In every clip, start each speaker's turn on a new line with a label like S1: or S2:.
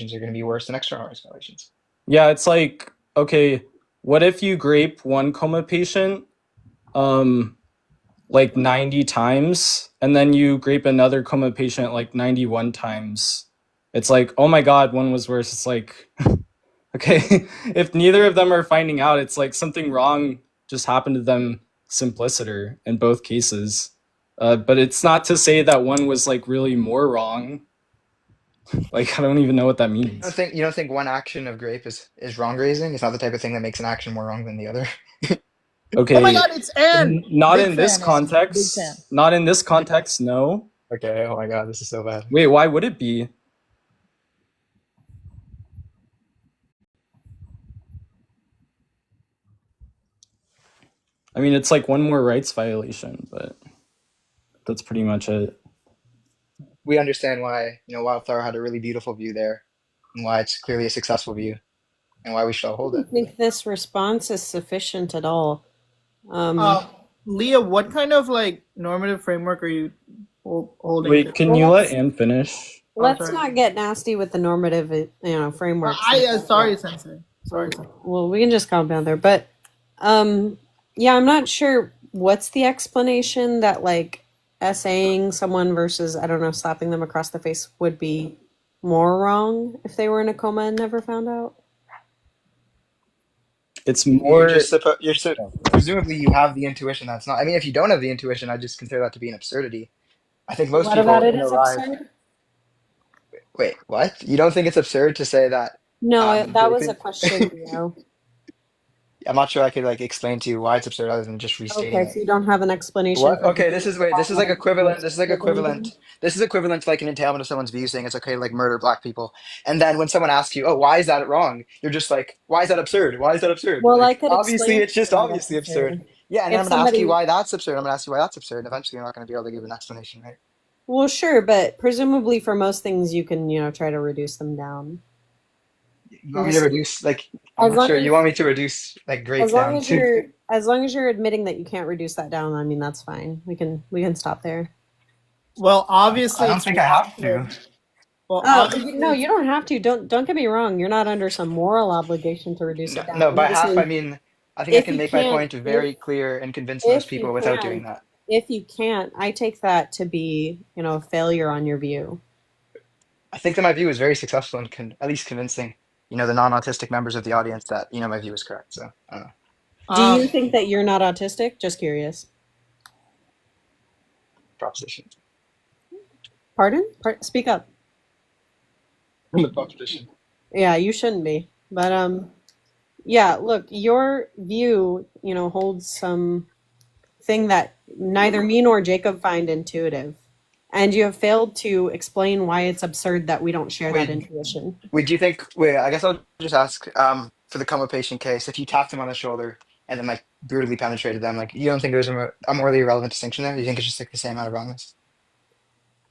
S1: are going to be worse than external risk violations.
S2: Yeah, it's like, okay, what if you grape one coma patient um like 90 times and then you grape another coma patient like 91 times? It's like, oh my God, one was worse. It's like, okay, if neither of them are finding out, it's like something wrong just happened to them simpliciter in both cases. But it's not to say that one was like really more wrong. Like, I don't even know what that means.
S1: You don't think one action of grape is wrong raising? It's not the type of thing that makes an action more wrong than the other.
S3: Oh my
S2: Okay,
S3: God, it's Anne.
S2: not
S3: Big
S2: in this
S3: fan, Anne. Big fan.
S2: context. Not in this context, no.
S1: Okay, oh my God, this is so bad.
S2: Wait, why would it be? I mean, it's like one more rights violation, but that's pretty much it.
S1: We understand why, Wildflower had a really beautiful view there, and why it's clearly a successful view, and why we should all
S4: I
S1: hold it.
S4: don't think this response is sufficient at all.
S3: Uh, Leah, what kind of like normative framework are you holding to?
S2: Wait, can you let Anne finish?
S4: Let's
S3: sorry.
S4: not get nasty with the normative, framework.
S3: Sorry, Sensei. Sorry.
S4: Well, we can just calm down there. But, yeah, I'm not sure what's the explanation that like essaying someone versus, I don't know, slapping them across the face would be more wrong if they were in a coma and never found out.
S2: It's more.
S1: Presumably you have the intuition that's not. I mean, if you don't have the intuition, I just consider that to be an absurdity. I think most
S4: What
S1: people
S4: about it
S1: can
S4: is
S1: arrive.
S4: absurd?
S1: Wait, what? You don't think it's absurd to say that?
S4: No, that was a
S1: graping-
S4: question, Leo.
S1: I'm not sure I could like explain to you why it's absurd other than just restating
S4: Okay,
S1: it.
S4: so you don't have an explanation.
S1: What?
S4: for
S1: Okay, this is like equivalent. This is like
S4: Graping?
S1: equivalent to like an entailment of someone's view saying it's okay to like murder black people. And then when someone asks you, "Oh, why is that wrong?" You're just like, "Why is that absurd? Why is that absurd?"
S4: Well, I
S1: Like,
S4: could
S1: obviously,
S4: explain
S1: it's just
S4: why that's
S1: obviously absurd. Yeah, and then
S4: If
S1: I'm gonna ask you
S4: somebody,
S1: why that's absurd. I'm gonna ask you why that's absurd. And eventually, you're not gonna be able to give an explanation, right?
S4: well, sure, but presumably for most things you can, try to reduce them down.
S1: You want me to reduce like? I'm
S4: As
S1: not
S4: long
S1: sure.
S4: as,
S1: You want me to reduce like grape
S4: as long
S1: down
S4: as
S1: to?
S4: you're admitting that you can't reduce that down, I mean that's fine. We can stop there.
S3: Well, obviously,
S1: I don't
S3: it's
S1: think I have to.
S3: Well,
S4: Oh,
S3: obviously,
S4: no, you don't have to. Don't get me wrong. You're not under some moral obligation to reduce
S1: No,
S4: it down.
S1: no,
S4: I'm
S1: by
S4: just
S1: half, I
S4: saying,
S1: mean, I think I
S4: if
S1: can
S4: you
S1: make my
S4: can't,
S1: point very clear and convince most
S4: if you
S1: people without doing
S4: can,
S1: that.
S4: if you can't, I take that to be, a failure on your view.
S1: I think that my view is very successful and at least convincing, the non-autistic members of the audience that, my view is correct. So, I don't know.
S4: Do you think that you're not autistic? Just curious.
S1: Proposition.
S4: Pardon? Speak up.
S1: The proposition.
S4: Yeah, you shouldn't be. But yeah, look, your view, holds some thing that neither me nor Jacob find intuitive. And you have failed to explain why it's absurd that we don't share that intuition.
S1: Wait, do you think, I guess I'll just ask, for the coma patient case, if you tapped them on the shoulder and then like brutally penetrated them, like you don't think there's a morally irrelevant distinction there? You think it's just like the same amount of wrongness?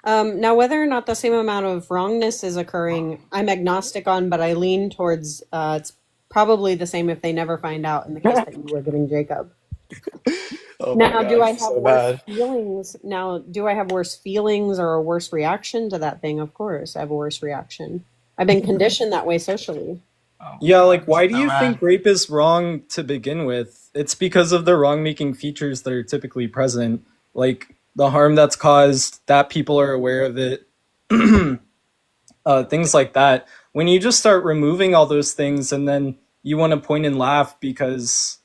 S4: Now, whether or not the same amount of wrongness is occurring, I'm agnostic on, but I lean towards it's probably the same if they never find out in the case that you were giving Jacob.
S1: Oh my
S4: Now,
S1: God,
S4: do I
S1: this is
S4: have
S1: so
S4: worse
S1: bad.
S4: feelings? Now, do I have worse feelings or a worse reaction to that thing? Of course, I have a worse reaction. I've been conditioned that way socially.
S1: Oh
S2: Yeah,
S1: my
S2: like,
S1: God,
S2: why
S1: this is
S2: do
S1: so
S2: you
S1: bad.
S2: think rape is wrong to begin with? It's because of the wrong-making features that are typically present, like the harm that's caused, that people are aware of it, things like that. When you just start removing all those things and then you want to point and laugh because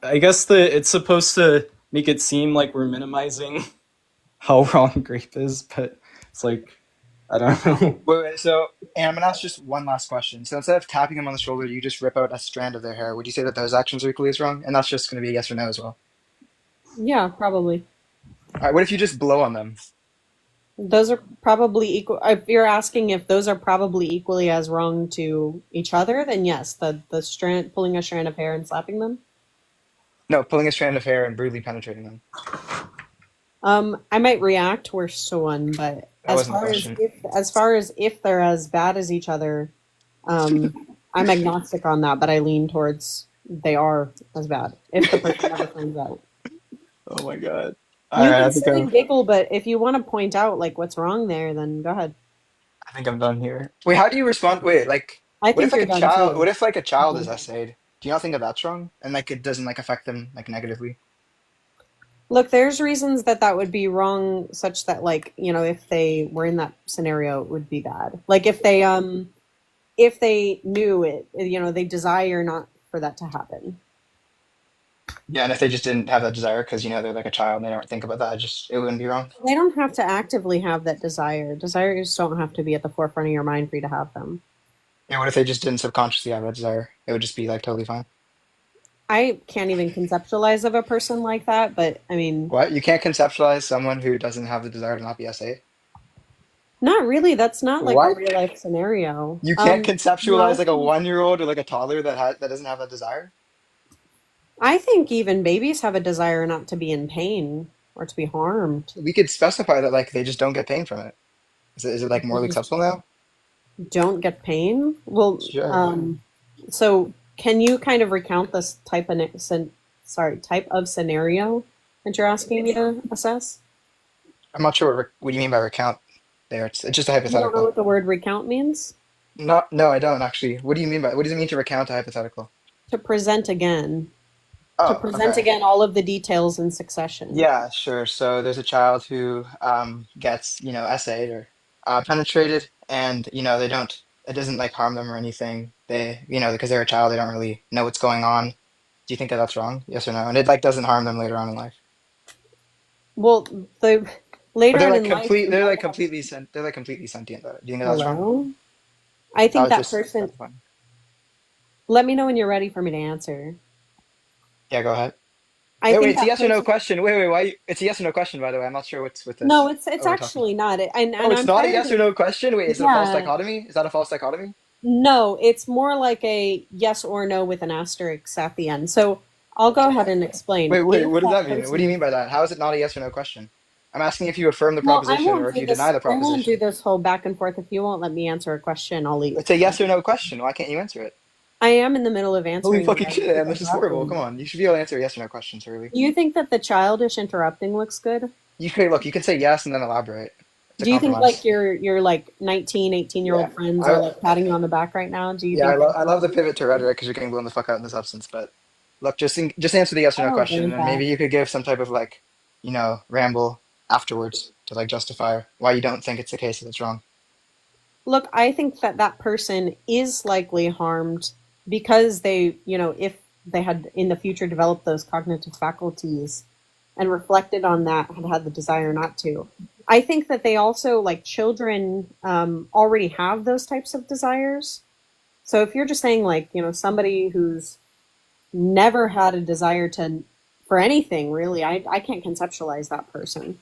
S2: I guess it's supposed to make it seem like we're minimizing how wrong grape is, but it's like, I don't know.
S1: Wait, so, and I'm gonna ask just one last question. So instead of tapping them on the shoulder, you just rip out a strand of their hair. Would you say that those actions are equally as wrong? And that's just gonna be a yes or no as well.
S4: Yeah, probably.
S1: All right, what if you just blow on them?
S4: Those are probably equal. If you're asking if those are probably equally as wrong to each other, then yes, the strand pulling a strand of hair and slapping them.
S1: No, pulling a strand of hair and brutally penetrating them.
S4: I might react worse to one, but
S1: That wasn't the question.
S4: as far as if they're as bad as each other, I'm agnostic on that, but I lean towards they are as bad if the person ever finds out.
S1: Oh my God.
S4: You can sit and giggle, but if you want to point out like what's wrong there, then go ahead.
S1: I I think I'm done here. Wait, how do you respond? Wait, like,
S4: I
S1: what
S4: think
S1: if like
S4: you're
S1: a
S4: done
S1: child? What
S4: too.
S1: if like a child is essayed? Do you not think that that's wrong? And like it doesn't like affect them like negatively?
S4: Look, there's reasons that that would be wrong, such that like, you know, if they were in that scenario, it would be bad. Like if they knew it, you know, they desire not for that to happen.
S1: Yeah, and if they just didn't have that desire because you know they're like a child and they don't think about that, just it wouldn't be wrong.
S4: They don't have to actively have that desire. Desires don't have to be at the forefront of your mind for you to have them.
S1: Yeah, what if they just didn't subconsciously have that desire? It would just be like totally fine.
S4: I can't even conceptualize of a person like that, but I mean,
S1: What? You can't conceptualize someone who doesn't have the desire to not be essayed?
S4: not really. That's not like a
S1: What?
S4: real life scenario.
S1: You can't
S4: No,
S1: conceptualize like a 1-year-old or like a toddler that doesn't have that desire?
S4: I think even babies have a desire not to be in pain or to be harmed.
S1: We could specify that like they just don't get pain from it. Is it like morally acceptable now?
S4: Don't get pain. Well,
S1: Sure.
S4: so can you kind of recount this type of scenario that you're asking me to assess?
S1: I'm not sure what you mean by recount there. It's just a
S4: You don't know
S1: hypothetical.
S4: what the word recount means?
S1: No, I don't actually. What do you mean by what does it mean to recount a hypothetical?
S4: To present again. To
S1: Oh,
S4: present
S1: okay.
S4: again all of the details in succession.
S1: Yeah, sure. So there's a child who gets, essayed or penetrated, and they don't. It doesn't like harm them or anything. They, because they're a child, they don't really know what's going on. Do you think that that's wrong? Yes or no? And it like doesn't harm them later on in life.
S4: Well, the
S1: But
S4: later
S1: they're
S4: on
S1: like
S4: in life,
S1: complete.
S4: you
S1: They're
S4: might
S1: like
S4: have.
S1: completely sent. They're like completely sentient. Though. Do you think that that's wrong?
S4: Hello? I
S1: I
S4: think
S1: was
S4: that
S1: just
S4: person.
S1: specifying.
S4: Let me know when you're ready for me to answer.
S1: Yeah, go ahead.
S4: I
S1: Wait, wait.
S4: think
S1: It's a
S4: that
S1: yes or no
S4: person.
S1: question. Wait. Why? It's a yes or no question, by the way. I'm not sure what's with
S4: No,
S1: this.
S4: it's
S1: What we're talking.
S4: actually not.
S1: Oh,
S4: And
S1: it's
S4: I'm
S1: not a
S4: tired
S1: yes or
S4: of.
S1: no question. Wait, is it a false
S4: Yeah.
S1: dichotomy? Is that a false dichotomy?
S4: No, it's more like a yes or no with an asterisk at the end. So I'll go ahead and explain.
S1: Wait.
S4: If
S1: What does
S4: that
S1: that mean? What do you
S4: person.
S1: mean by that? How is it not a yes or no question? I'm asking if you affirm the
S4: Well, I
S1: proposition or
S4: won't
S1: if
S4: do
S1: you deny
S4: this.
S1: the
S4: I won't do
S1: proposition.
S4: this whole back and forth. If you won't let me answer a question, I'll leave.
S1: It's a yes or no question. Why can't you answer it?
S4: I am in the middle of
S1: Holy
S4: answering it
S1: fucking
S4: as
S1: shit,
S4: you
S1: man. This is horrible. Come
S4: interrupted.
S1: on. You should be able to answer yes or no questions, really.
S4: Do you think that the childish interrupting looks good?
S1: Look, you can say yes and then elaborate. It's a
S4: Do you think like
S1: compromise.
S4: your like 19, 18-year-old
S1: Yeah.
S4: friends are
S1: I
S4: like patting you on the back right now? Do you
S1: yeah,
S4: think they're
S1: I love the pivot to rhetoric because you're getting blown the fuck out in the substance. But look, just answer the yes or
S4: I
S1: no
S4: don't
S1: question,
S4: think
S1: and maybe
S4: that.
S1: you could give some type of like, ramble afterwards to like justify why you don't think it's the case that it's wrong.
S4: Look, I think that that person is likely harmed because they, you know, if they had in the future developed those cognitive faculties and reflected on that, had had the desire not to. I think that they also, like children, already have those types of desires. So if you're just saying, like, you know, somebody who's never had a desire to for anything really, I can't conceptualize that person.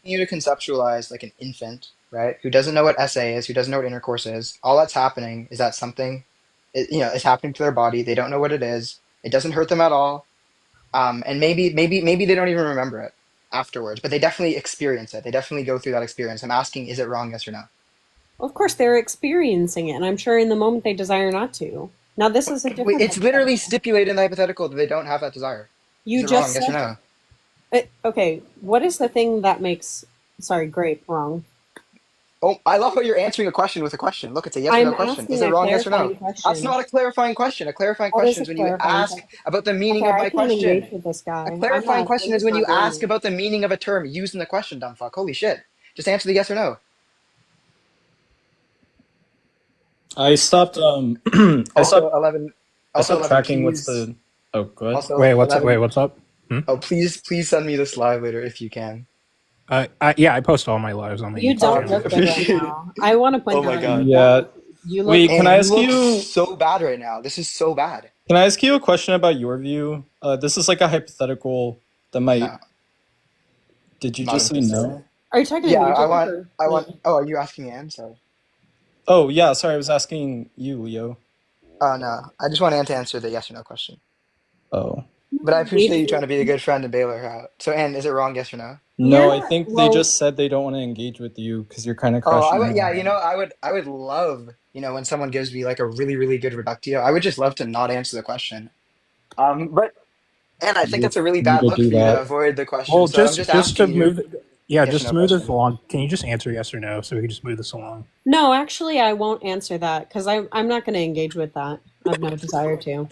S1: You to conceptualize like an infant, right, who doesn't know what SA is, who doesn't know what intercourse is. All that's happening is that something, is happening to their body. They don't know what it is. It doesn't hurt them at all. And maybe they don't even remember it afterwards, but they definitely experience it. They definitely go through that experience. I'm asking, is it wrong? Yes or no?
S4: Of course, they're experiencing it, and I'm sure in the moment they desire not to. Now, this is a
S1: Wait,
S4: different
S1: it's literally
S4: hypothetical.
S1: stipulated in the hypothetical that they don't have that desire. Is
S4: You
S1: it wrong?
S4: just
S1: Yes or
S4: said,
S1: no?
S4: okay, what is the thing that makes, sorry, grape wrong?
S1: Oh, I love how you're answering a question with a question. Look, it's a yes or
S4: I'm
S1: no question. Is
S4: asking
S1: it
S4: a
S1: wrong? Yes or no?
S4: clarifying
S1: That's
S4: question.
S1: not a clarifying question. A clarifying
S4: What is
S1: question
S4: a
S1: is when you
S4: clarifying
S1: ask
S4: question?
S1: about the meaning
S4: Okay,
S1: of
S4: I
S1: my
S4: can't engage
S1: question.
S4: with this
S1: A
S4: guy.
S1: clarifying
S4: I'm
S1: question is
S4: just
S1: when you
S4: not doing
S1: ask
S4: it.
S1: about the meaning of a term used in the question, dumb fuck. Holy shit. Just answer the yes or no.
S2: I stopped I
S1: Also,
S2: stopped
S1: 11,
S2: I
S1: also
S2: stopped
S1: 11,
S2: tracking what's
S1: please.
S2: the oh good.
S1: Also,
S5: Wait, what's up?
S1: 11.
S5: Wait, what's up? Hmm?
S1: Oh, please send me this live later if you can.
S5: Yeah, I post all my lives on my
S4: You
S5: YouTube
S1: Oh,
S4: don't
S5: channel.
S1: dude,
S4: look good right
S1: appreciate it.
S4: now. I want to point
S1: Oh
S4: that
S1: my
S4: out in the
S1: God.
S2: Yeah.
S4: chat. You look.
S2: Wait, can
S1: And
S2: I
S1: you
S2: ask
S1: look
S2: you
S1: so bad right now. This is so bad.
S2: can I ask you a question about your view? This is like a hypothetical that might
S1: No,
S2: did you
S1: not
S2: just say
S1: interested.
S2: no?
S4: Are you talking to
S1: Yeah,
S4: me, Jacob, or
S1: I want,
S4: me?
S1: oh, are you asking me? I'm sorry.
S2: Oh yeah, sorry, I was asking you, Leo.
S1: Oh, no. I just want Ann to answer the yes or no question.
S2: Oh.
S1: But I appreciate you
S4: Engaging
S1: trying
S4: with
S1: to be a good friend and bail her out. So, Ann, is it wrong? Yes or no?
S4: You're
S2: No, I
S4: not.
S2: think they
S4: Well,
S2: just said they don't want to engage with you because you're kind of
S1: Oh, I
S2: crashing
S1: would, yeah,
S2: out.
S1: I would love, when someone gives me like a really, really good reductio, I would just love to not answer the question. But, and I think
S2: You
S1: that's a really
S2: need
S1: bad
S2: to
S1: look
S2: do
S1: for you to
S2: that.
S1: avoid the question.
S5: Well,
S1: So I'm just
S5: just to
S1: asking you.
S5: move. Yeah,
S1: Yes or
S5: just
S1: no
S5: move this
S1: question.
S5: along. Can you just answer yes or no so we can just move this along?
S4: No, actually, I won't answer that because I'm not going to engage with that. I have no desire to.